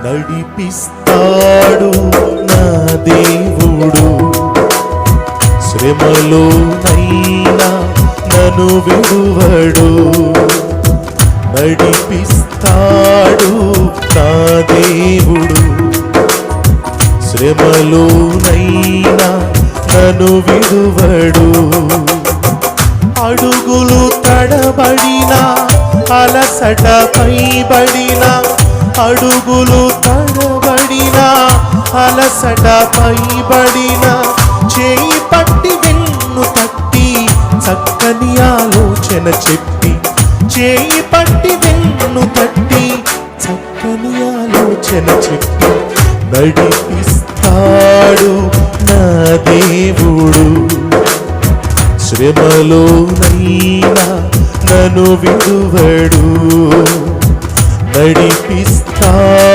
నడిపిస్తాడు నా దేవుడు, శ్రమలోనైనా నన్ను విడువడు. నడిపిస్తాడు నా దేవుడు, శ్రమలోనైనా నన్ను విడువడు. అడుగులు తడబడినా అలసట పైబడినా, అడుగులు తడబడినా అలసట పైబడినా, చేయి పట్టి వెన్ను తట్టి చక్కని ఆలోచన చెప్పి, చేయి పట్టి వెన్ను తట్టి చక్కని ఆలోచన చెప్పి నడిపిస్తాడు నా దేవుడు, శ్రమలోనైనా నన్ను విడువడు. నడిపిస్తాడు